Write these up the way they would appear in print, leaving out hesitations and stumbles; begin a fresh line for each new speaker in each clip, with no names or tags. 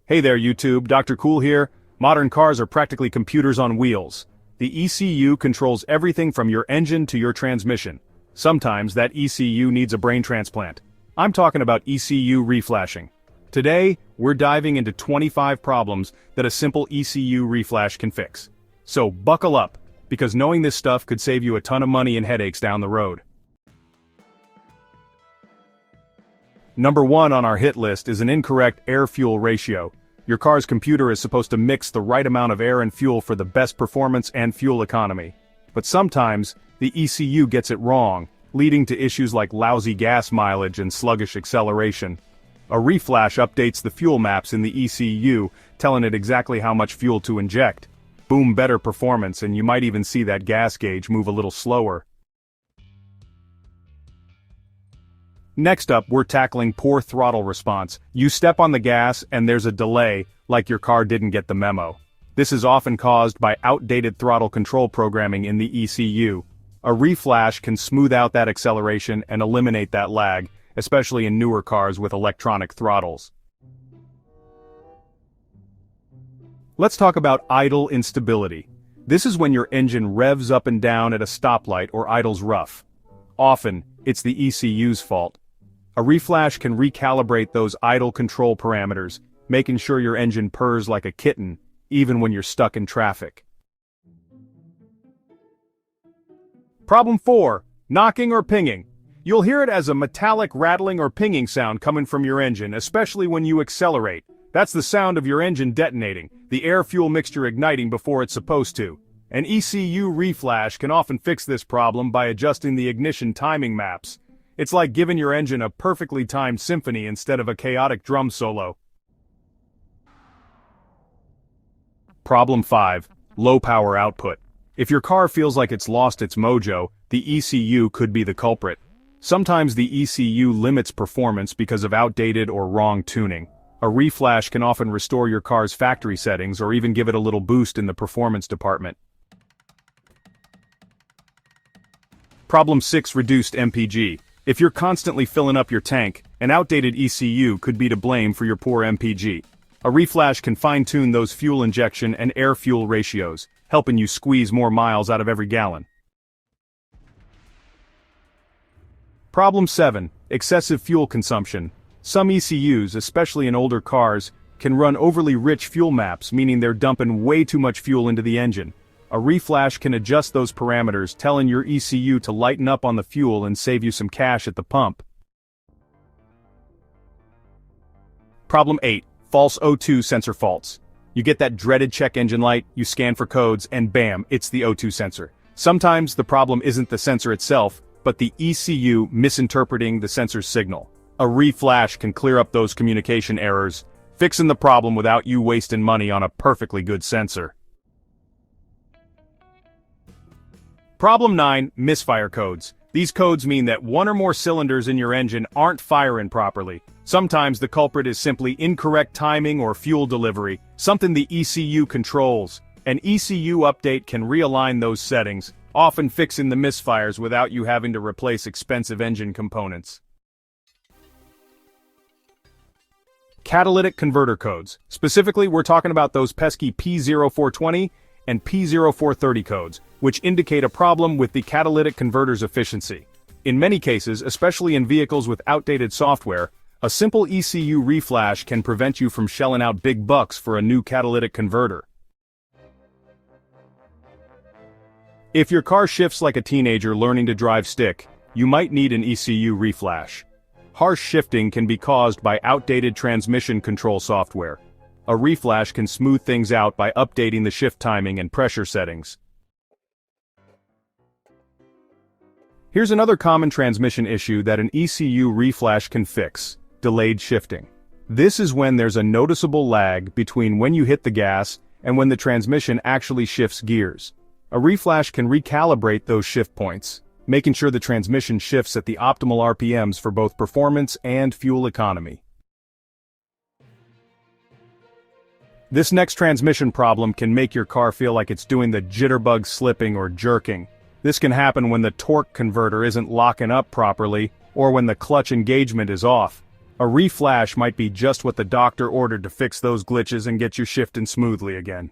Hey there YouTube, Dr. Cool here. Modern cars are practically computers on wheels. The ECU controls everything from your engine to your transmission. Sometimes that ECU needs a brain transplant. I'm talking about ECU reflashing. Today, we're diving into 25 problems that a simple ECU reflash can fix. So buckle up, because knowing this stuff could save you a ton of money and headaches down the road. Number 1 on our hit list is an incorrect air-fuel ratio. Your car's computer is supposed to mix the right amount of air and fuel for the best performance and fuel economy. But sometimes, the ECU gets it wrong, leading to issues like lousy gas mileage and sluggish acceleration. A reflash updates the fuel maps in the ECU, telling it exactly how much fuel to inject. Boom, better performance, and you might even see that gas gauge move a little slower. Next up, we're tackling poor throttle response. You step on the gas and there's a delay, like your car didn't get the memo. This is often caused by outdated throttle control programming in the ECU. A reflash can smooth out that acceleration and eliminate that lag, especially in newer cars with electronic throttles. Let's talk about idle instability. This is when your engine revs up and down at a stoplight or idles rough. Often, it's the ECU's fault. A reflash can recalibrate those idle control parameters, making sure your engine purrs like a kitten, even when you're stuck in traffic. Problem 4. Knocking or pinging. You'll hear it as a metallic rattling or pinging sound coming from your engine, especially when you accelerate. That's the sound of your engine detonating, the air-fuel mixture igniting before it's supposed to. An ECU reflash can often fix this problem by adjusting the ignition timing maps. It's like giving your engine a perfectly timed symphony instead of a chaotic drum solo. Problem 5. Low power output. If your car feels like it's lost its mojo, the ECU could be the culprit. Sometimes the ECU limits performance because of outdated or wrong tuning. A reflash can often restore your car's factory settings or even give it a little boost in the performance department. Problem 6. Reduced MPG. If you're constantly filling up your tank, an outdated ECU could be to blame for your poor MPG. A reflash can fine-tune those fuel injection and air-fuel ratios, helping you squeeze more miles out of every gallon. Problem 7. Excessive fuel consumption. Some ECUs, especially in older cars, can run overly rich fuel maps, meaning they're dumping way too much fuel into the engine. A reflash can adjust those parameters, telling your ECU to lighten up on the fuel and save you some cash at the pump. Problem 8. False O2 sensor faults. You get that dreaded check engine light, you scan for codes, and bam, it's the O2 sensor. Sometimes the problem isn't the sensor itself, but the ECU misinterpreting the sensor's signal. A reflash can clear up those communication errors, fixing the problem without you wasting money on a perfectly good sensor. Problem 9. Misfire codes. These codes mean that one or more cylinders in your engine aren't firing properly. Sometimes the culprit is simply incorrect timing or fuel delivery, something the ECU controls. An ECU update can realign those settings, often fixing the misfires without you having to replace expensive engine components. Catalytic converter codes. Specifically, we're talking about those pesky P0420 and P0430 codes, which indicate a problem with the catalytic converter's efficiency. In many cases, especially in vehicles with outdated software, a simple ECU reflash can prevent you from shelling out big bucks for a new catalytic converter. If your car shifts like a teenager learning to drive stick, you might need an ECU reflash. Harsh shifting can be caused by outdated transmission control software. A reflash can smooth things out by updating the shift timing and pressure settings. Here's another common transmission issue that an ECU reflash can fix: delayed shifting. This is when there's a noticeable lag between when you hit the gas and when the transmission actually shifts gears. A reflash can recalibrate those shift points, making sure the transmission shifts at the optimal RPMs for both performance and fuel economy. This next transmission problem can make your car feel like it's doing the jitterbug slipping or jerking. This can happen when the torque converter isn't locking up properly, or when the clutch engagement is off. A reflash might be just what the doctor ordered to fix those glitches and get you shifting smoothly again.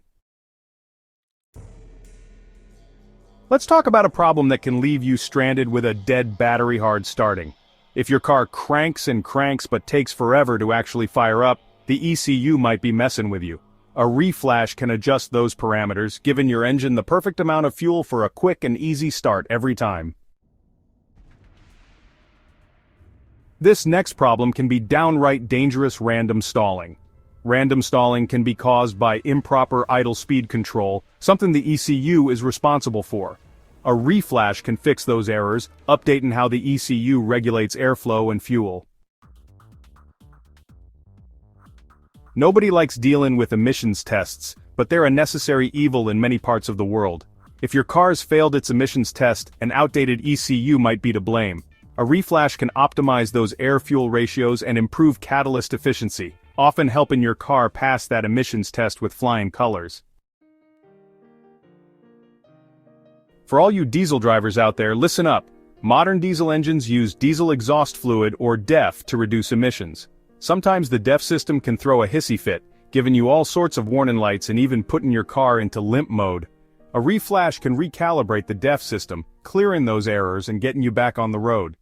Let's talk about a problem that can leave you stranded with a dead battery hard starting. If your car cranks and cranks but takes forever to actually fire up, the ECU might be messing with you. A reflash can adjust those parameters, giving your engine the perfect amount of fuel for a quick and easy start every time. This next problem can be downright dangerous random stalling. Random stalling can be caused by improper idle speed control, something the ECU is responsible for. A reflash can fix those errors, updating how the ECU regulates airflow and fuel. Nobody likes dealing with emissions tests, but they're a necessary evil in many parts of the world. If your car's failed its emissions test, an outdated ECU might be to blame. A reflash can optimize those air-fuel ratios and improve catalyst efficiency, often helping your car pass that emissions test with flying colors. For all you diesel drivers out there, listen up. Modern diesel engines use diesel exhaust fluid or DEF to reduce emissions. Sometimes the DEF system can throw a hissy fit, giving you all sorts of warning lights and even putting your car into limp mode. A reflash can recalibrate the DEF system, clearing those errors and getting you back on the road.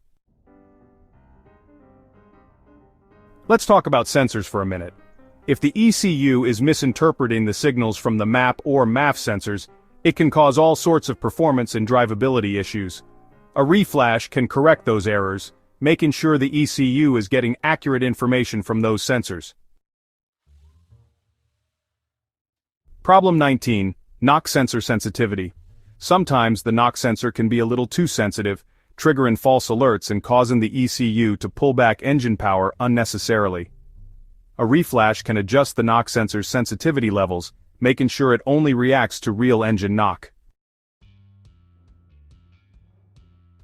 Let's talk about sensors for a minute. If the ECU is misinterpreting the signals from the MAP or MAF sensors, it can cause all sorts of performance and drivability issues. A reflash can correct those errors, making sure the ECU is getting accurate information from those sensors. Problem 19. Knock sensor sensitivity. Sometimes the knock sensor can be a little too sensitive, triggering false alerts and causing the ECU to pull back engine power unnecessarily. A reflash can adjust the knock sensor's sensitivity levels, making sure it only reacts to real engine knock.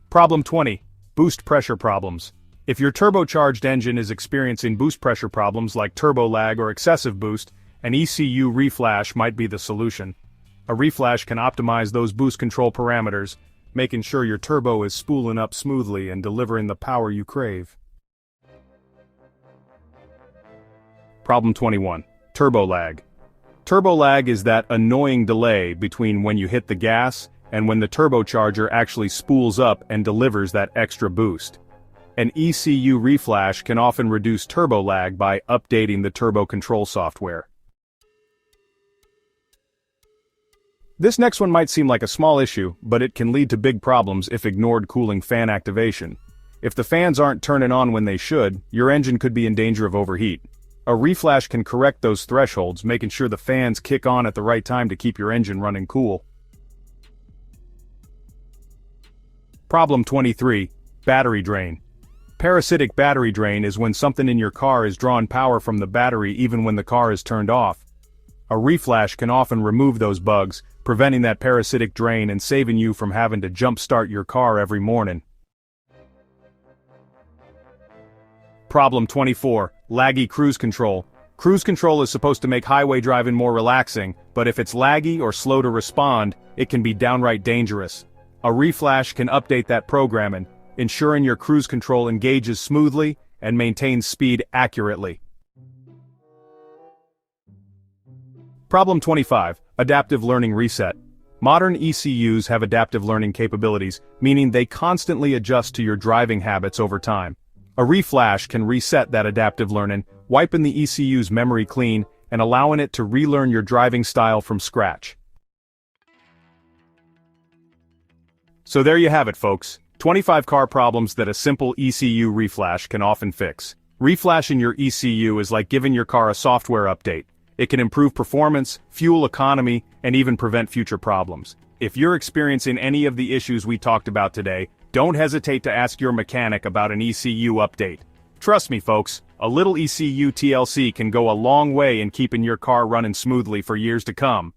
Problem 20. Boost pressure problems. If your turbocharged engine is experiencing boost pressure problems like turbo lag or excessive boost, an ECU reflash might be the solution. A reflash can optimize those boost control parameters, making sure your turbo is spooling up smoothly and delivering the power you crave. Problem 21. Turbo lag. Turbo lag is that annoying delay between when you hit the gas and when the turbocharger actually spools up and delivers that extra boost. An ECU reflash can often reduce turbo lag by updating the turbo control software. This next one might seem like a small issue, but it can lead to big problems if ignored cooling fan activation. If the fans aren't turning on when they should, your engine could be in danger of overheat. A reflash can correct those thresholds, making sure the fans kick on at the right time to keep your engine running cool. Problem 23. Battery drain. Parasitic battery drain is when something in your car is drawing power from the battery even when the car is turned off. A reflash can often remove those bugs, preventing that parasitic drain and saving you from having to jump-start your car every morning. Problem 24. Laggy cruise control. Cruise control is supposed to make highway driving more relaxing, but if it's laggy or slow to respond, it can be downright dangerous. A reflash can update that programming, ensuring your cruise control engages smoothly and maintains speed accurately. Problem 25. Adaptive learning reset. Modern ECUs have adaptive learning capabilities, meaning they constantly adjust to your driving habits over time. A reflash can reset that adaptive learning, wiping the ECU's memory clean and allowing it to relearn your driving style from scratch. So there you have it, folks. 25 car problems that a simple ECU reflash can often fix. Reflashing your ECU is like giving your car a software update. It can improve performance, fuel economy, and even prevent future problems. If you're experiencing any of the issues we talked about today, don't hesitate to ask your mechanic about an ECU update. Trust me, folks, a little ECU TLC can go a long way in keeping your car running smoothly for years to come.